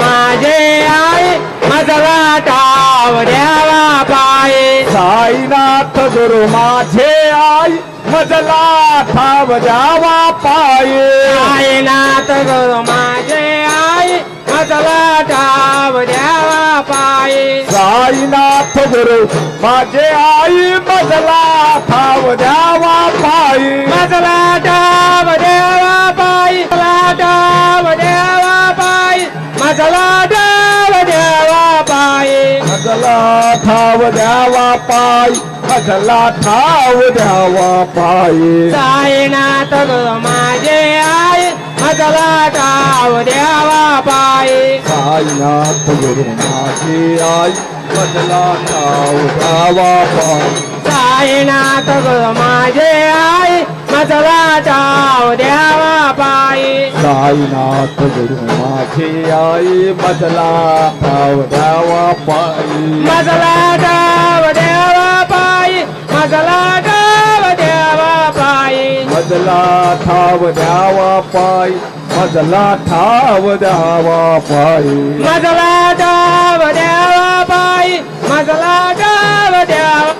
माझे आई मजला ठाव द्यावा पायी साईनाथ गुरु माझे आई मजला ठाव द्यावा पायी साईनाथ गुरु माझे आई मजला ठाव द्यावा पायी साईनाथ गुरु माझे आई मजला ठाव द्यावा पायी मजला ठाव द्यावा पायी मजला ठाव द्यावा पायी मजला ठाव द्यावा पायी मजला ठाव द्यावा पायी मजला ठाव द्यावा पायी साईनाथ गुरु माझे आई मजला ठाव द्यावा पायी साईनाथ गुरु माझे आई मजला ठाव द्यावा पायी साईनाथ गुरु माझे आई मजला ठाव द्यावा पायी साईनाथ गुरु माझे आई मजला ठाव द्यावा पायी मजला ठाव द्यावा पायी मजला ठाव द्यावा पायी मजला ठाव द्यावा पायी मजला ठाव द्यावा पायी मजला ठाव द्यावा पायी मजला ठाव द्यावा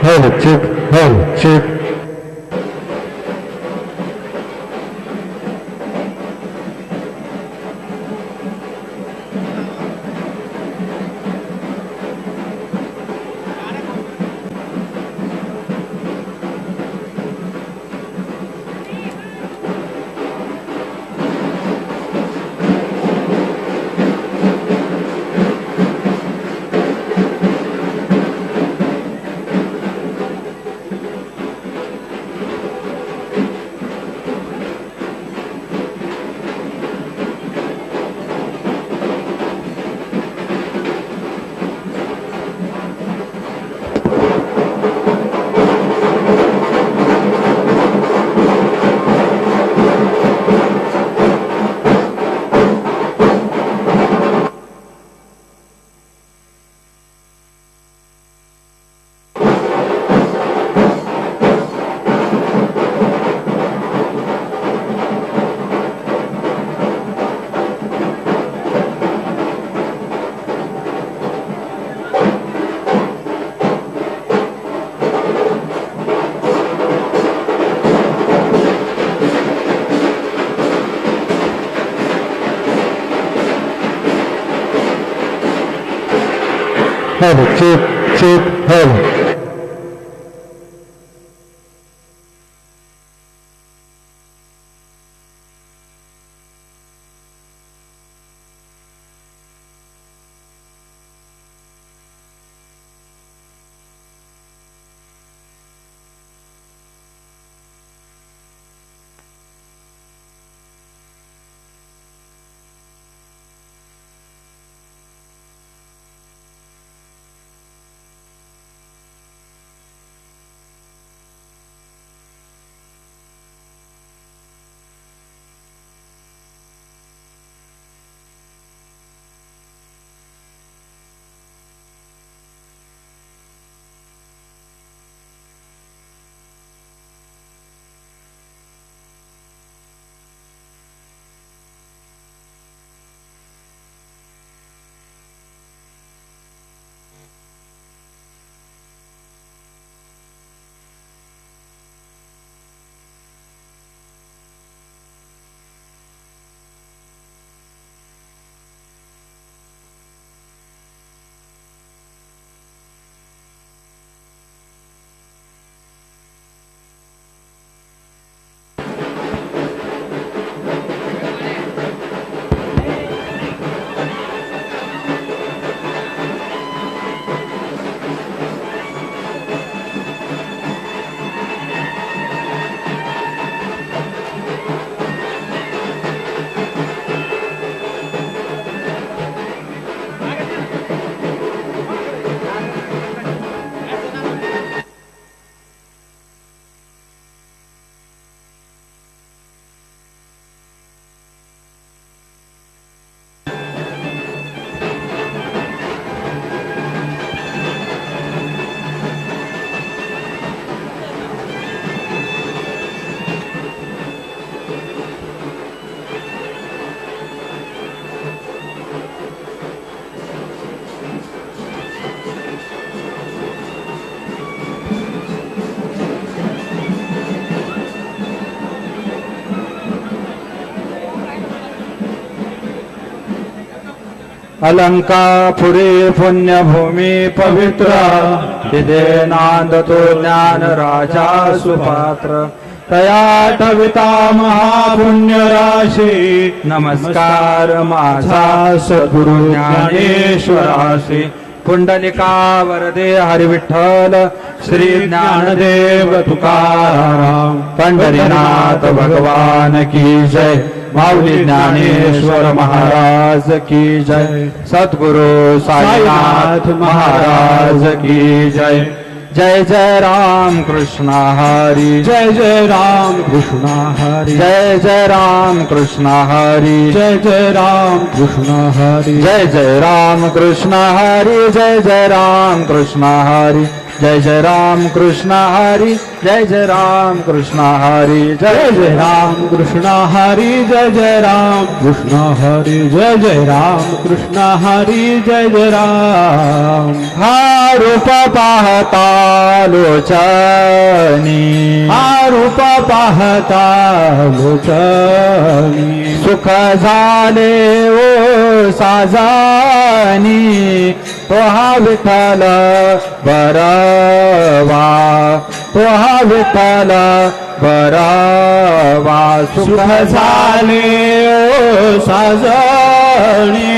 Hello, check, hello, check. Hello, check, hello. Alankapuri पुण्यभूमी पवित्र तिथे नांदतो ज्ञान राजा सुपात्र तया ठविता महापुण्य राशी नमस्कार माझा सद्गुरु ज्ञानेश्वराशी पुंडलिका वरदे हरिविठ्ठल श्री ज्ञानदेव तुकाराम पंढरीनाथ भगवान की जय माऊली ज्ञानेश्वर महाराज की जय सद्गुरु साईनाथ महाराज की जय जय जय राम कृष्ण हरी जय जय राम कृष्ण हरी जय जय राम कृष्ण हरी जय जय राम कृष्ण हरी जय जय राम कृष्ण हरी जय जय राम कृष्ण हरी जय जय राम कृष्ण हरी जय जय राम कृष्ण हरी जय जय राम कृष्ण हरी जय जय राम कृष्ण हरी जय जय राम कृष्ण हरी जय जय राम हा रूप पाहता लोचनी हा रूप पाहता लोचनी सुख झाले ओ साजानी तो हा विठ्ठल बरवा तो हा विठ्ठल बरवा सुख झाले ओ साजणी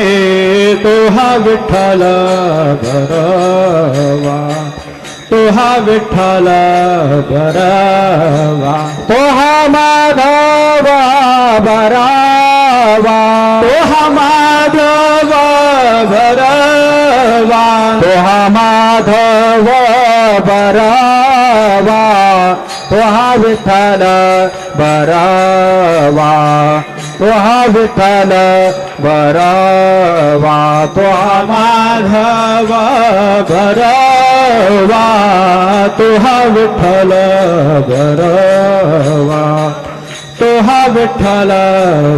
तो हा विठ्ठल बरवा तो हा विठ्ठल बरवा तो हा माधवा बरावा तो हा माधव बरवा तो हा माधव बरावा तो हा विठ्ठल बरावा तो हा विठ्ठल बरावा तो हा माधव बरवा तो हा विठ्ठल बरवा तो हा विठ्ठल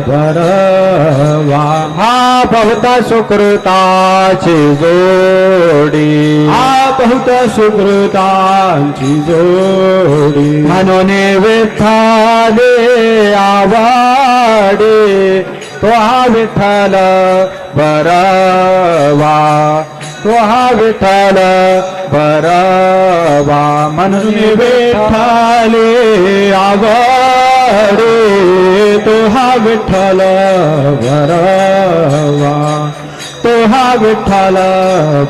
बरवा हा बहुत सुकृताची जोडी हा बहुत सुकृतांची जोडी म्हणून विठ्ठले आवाडे तो हा विठ्ठल बरवा तो हा विठ्ठल बरवा म्हणून विठ्ठले आवडे तो हा विठ्ठल बरवा तो हा विठ्ठल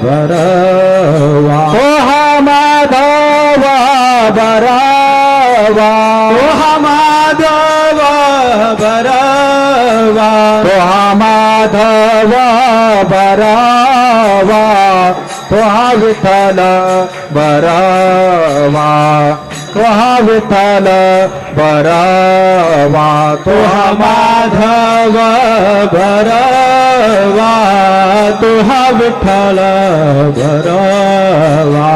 बरवा तो हा माधव बरवा तो हा माधव बरवा तो हा माधव बरवा तो हा विठ्ठल बरवा तो हा विठ्ठल बरवा तो हा माधव बरवा तो हा विठ्ठल बरवा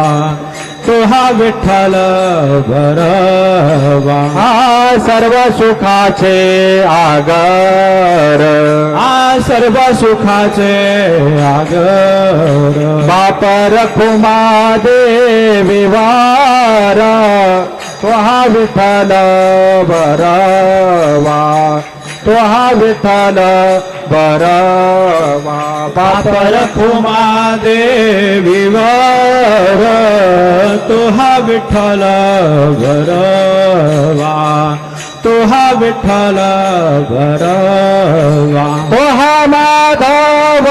तो हा विठ्ठल बरवा हा सर्व सुखाचे आगर हा सर्व सुखाचे आगर बाप रखुमा देवी वार तो हा विठ्ठल बरवा तो हा विठ्ठल बरवा बाप रखुमा देवी वर तो हा विठ्ठल बरवा तो हा विठ्ठल बरवा तो हा माधव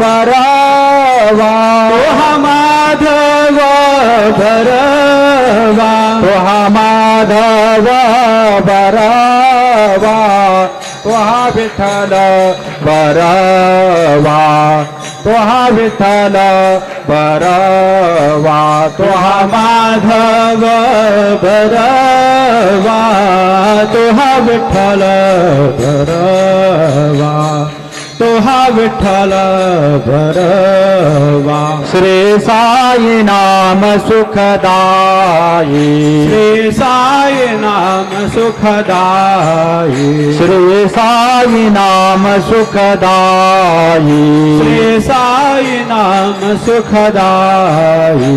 बरवा तो हा माधव बरवा तो हा माधव बरवा तो हा विठ्ठल बरवा तो हा विठ्ठल बरवा तो हा माधव बरवा तो हा विठ्ठल बरवा तो हा विठ्ठल बरवा श्री साई नाम सुखदाई श्री साई नाम सुखदाई श्री साई नाम सुखदाई श्री साई नाम सुखदाई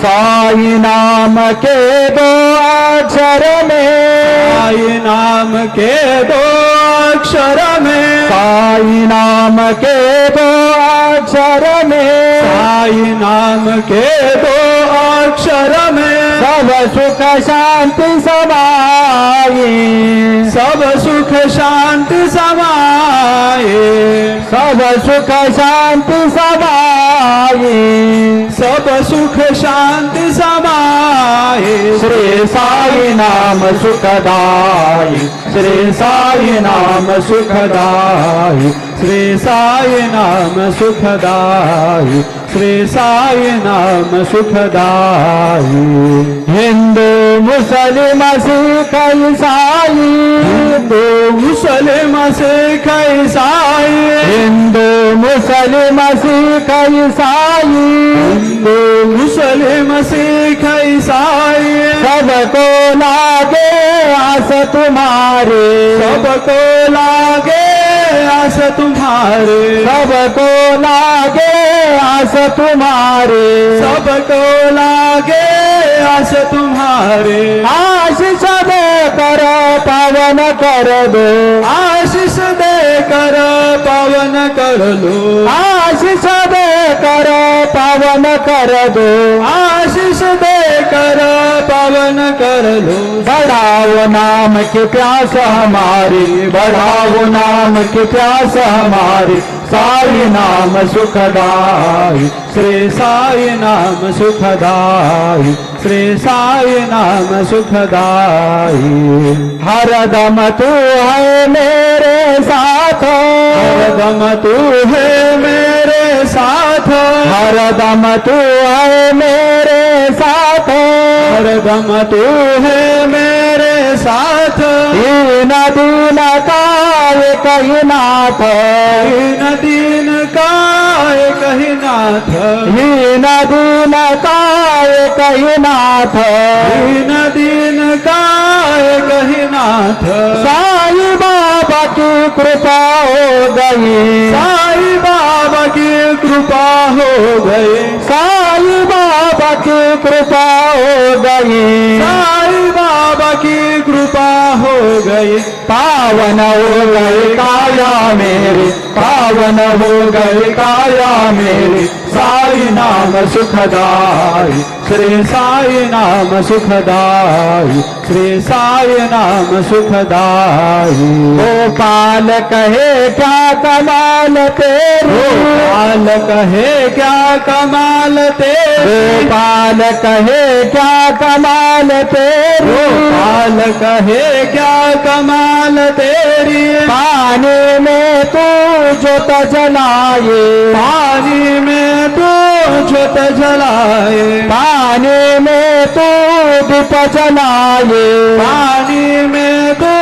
साई नाम के दो अक्षर में साई नाम के दो अक्षर में साई नाम के दो अक्षर में साई नाम के दो अक्षर में सब सुख शांति समाये सब सुख शांति समाये सब सुख शांति समाये सब सुख शांति समाये श्री साई नाम सुखदाई श्री साई नाम सुखदाई श्री साई नाम सुखदाई श्री साई नाम सुखदाई हिंदू मुस्लिम सिख ईसाई हिंदू मुस्लिम सिख ईसाई हिंदू मुस्लिम सिख ईसाई हिंदू मुस्लिम सिख ईसाई सबको लागे आस तुम्हारे सबको लागे आस तुम्हारे सबको लागे आस तुम्हारे सबको लागे आस तुम्हारे आशीष दे कर पावन कर दो आशीष दे कर पावन कर लो आशीष दे कर पावन कर दो आशीष दे कर पावन कर लो बढ़ाओ नाम की प्यास हमारी बढ़ाओ नाम की प्यास हमारी साई नाम सुखदाई श्री साई नाम सुखदाई श्री साई नाम सुखदाई हरदम तू है मेरे साथ हरदम तू है मेरे साथ हरदम तू है मेरे साथ हरदम तू है मेरे साथ दीन दीन काय कही नाथ दीन का कही नाथ हीन दीन काय कही नाथ दीन का कही नाथ साई बाबा की कृपा हो गई साई बाबा की कृपा हो गई साई बाबा की कृपा हो गई साई बाबा की कृपा हो गई पावन हो गई काया मेरी पावन हो गई काया मेरी साई नाम सुखदाई श्री साई नाम सुखदाई श्री साई नाम सुखदाई गोपाल कहे क्या कमाल तेरी गोपाल कहे क्या कमाल तेरी गोपाल कहे क्या कमाल तेरी गोपाल कहे क्या कमाल तेरी पानी में तू जोत जलाए पानी में तू जोत जलाए पानी में तू दीप जलाए पानी में तू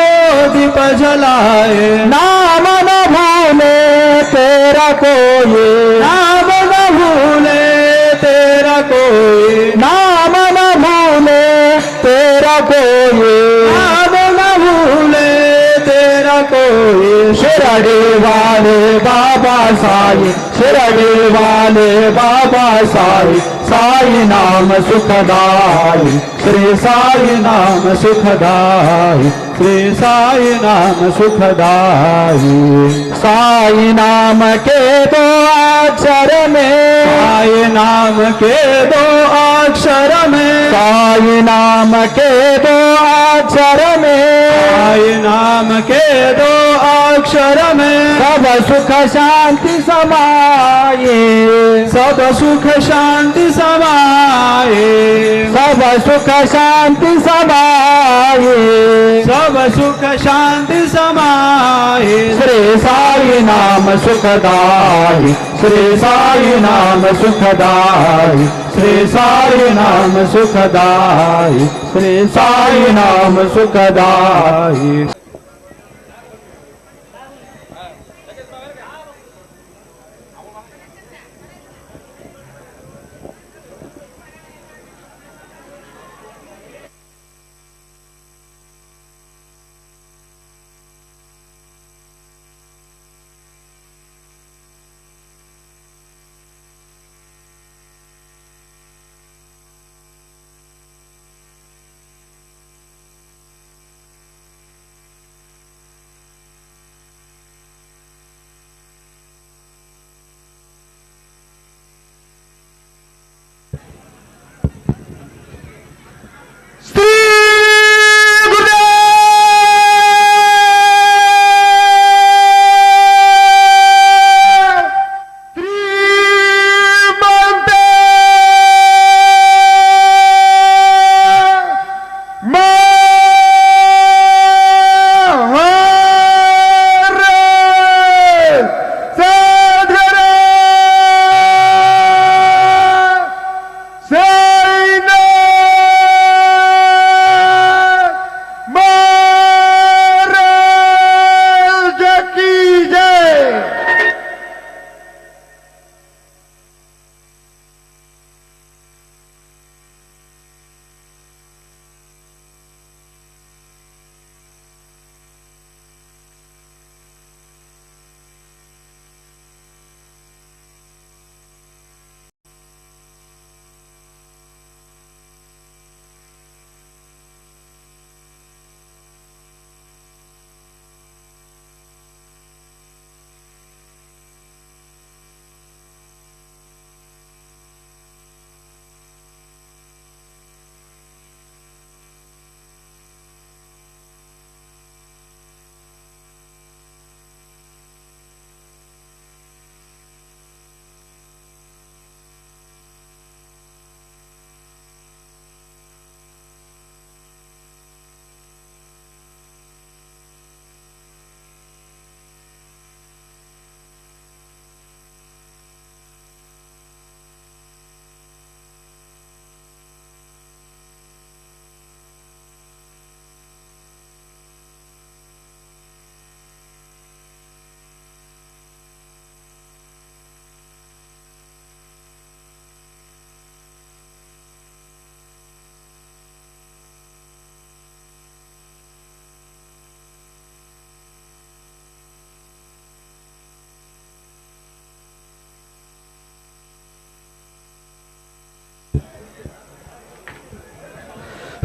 दीप जलाए नाम न भूले तेरा कोई नाम न भूले तेरा कोई नाम न भूले तेरा कोई नाम न भूले तेरा कोई शिरडी वाले बाबा साई शिरडी वाले बाबा साई साई नाम सुखदाई श्री साई नाम सुखदाई श्री साई नाम सुखदाई साई नाम के दो अक्षर में साई नाम के दो अक्षर में साई नाम के दो अक्षर में साई नाम के दो अक्षर में सब सुख शांति समाये सब सुख शांति समाये सब सुख शांति समाये सब सुख शांति समाये श्री साई नाम सुखदाई श्री साई नाम सुखदाई श्री साई नाम सुखदाई श्री साई नाम सुखदाई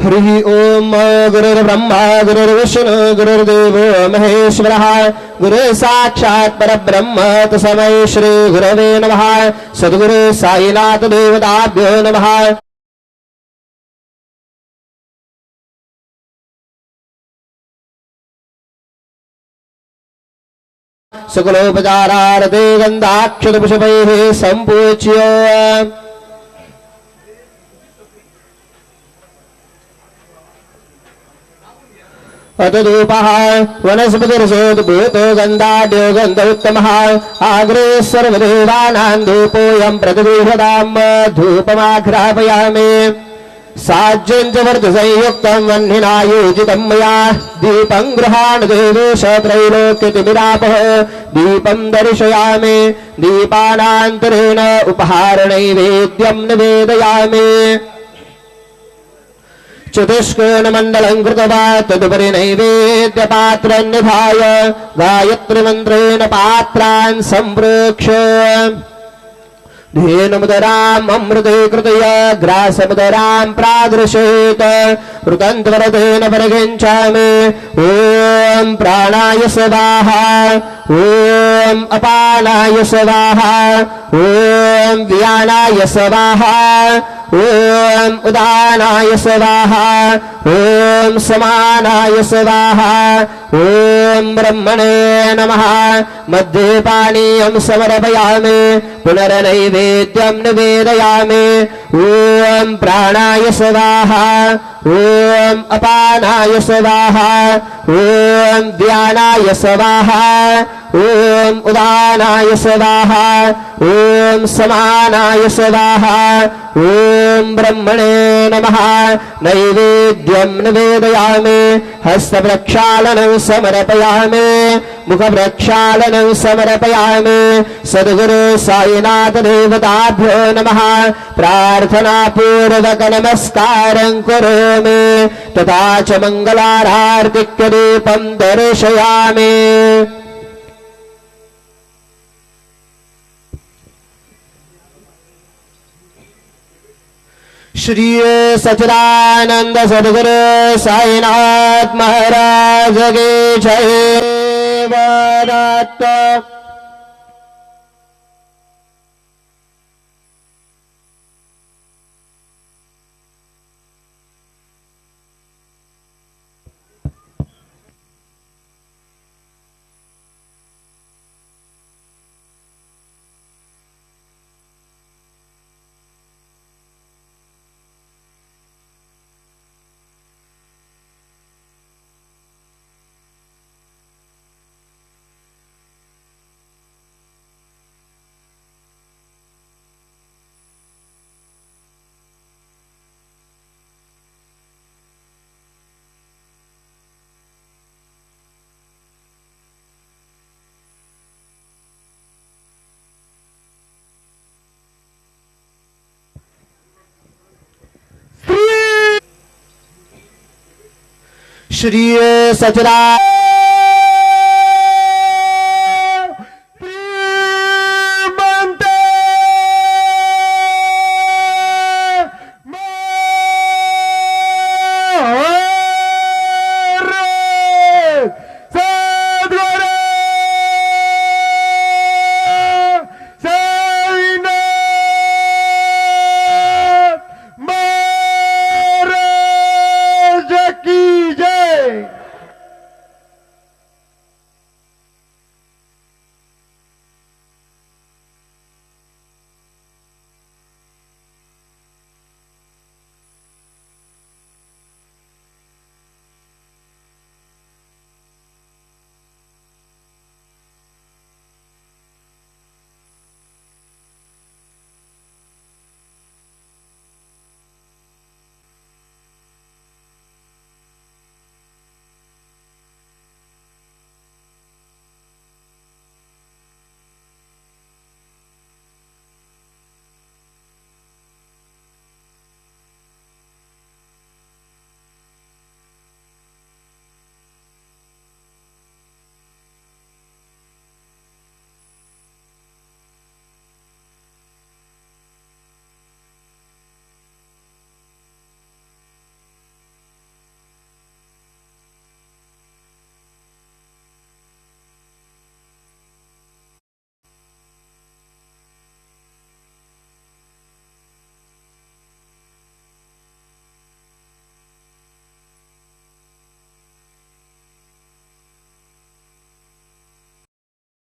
हरिः ओम गुरुर्ब्रह्मा गुरुर्विष्णु गुरुर्देवो महेश्वरः गुरुः साक्षात् परब्रह्म तस्मै श्री गुरवे नमः। सद्गुरु साईनाथ देवताभ्यो नमः। सकलोपचारार्थे गन्धाक्षतपुष्पैः सम्पूज्य अतधूपः वनस्पतिरसोद्भूतो गन्धाढ्यो गन्धोत्तमः आग्रे सर्वदेवानां धूपोऽयं प्रतिगृह्यतां धूपमाघ्रापयामि। साज्यं च वर्धसंयुक्तं वह्निना योजितं मया दीपं गृहाण देवेश त्रैलोक्यतिमिरापः दीपं दर्शयामि। दीपानान्तरेण उपहारनैवेद्यं निवेदयामि। चतुष्कोणमण्डलं कृत्वा तदुपरि नैवेद्यपात्रं निधाय गायत्रीमन्त्रेण पात्रान् सम्प्रोक्ष्य धेनुमुदराम् अमृते कृतय ग्रासमुदरां प्रादृशेत ऋतन्त्वरतेन परिगच्छामि। ॐ प्राणाय स्वाहा ॐ अपानाय स्वाहा ॐ व्यानाय स्वाहा ॐ उदानाय स्वाहा ॐ समानाय स्वाहा ॐ ब्रह्मणे नमः। मध्ये पानीयं समर्पयामि पुनर्नैवेद्यं निवेदयामि। ॐ प्राणाय स्वाहा ॐ अपानाय स्वाहा ॐ ध्यानाय स्वाहा ॐ उदानाय स्वाहा ॐ समानाय स्वाहा ॐ ब्रह्मणे नमः। नैवेद्यं निवेदयामि। हस्तप्रक्षालनं समर्पयामि मुखप्रक्षालनं समर्पयामि। सद्गुरु साईनाथ देवताभ्यो नमः। प्रार्थनापूर्वक नमस्कारं करोमि तथा च मङ्गलारार्तिकदीपं दर्शयामि। श्री सच्चिदानंद सद्गुरु साईनाथ महाराज की जय। वदत श्री सच्चिदानंद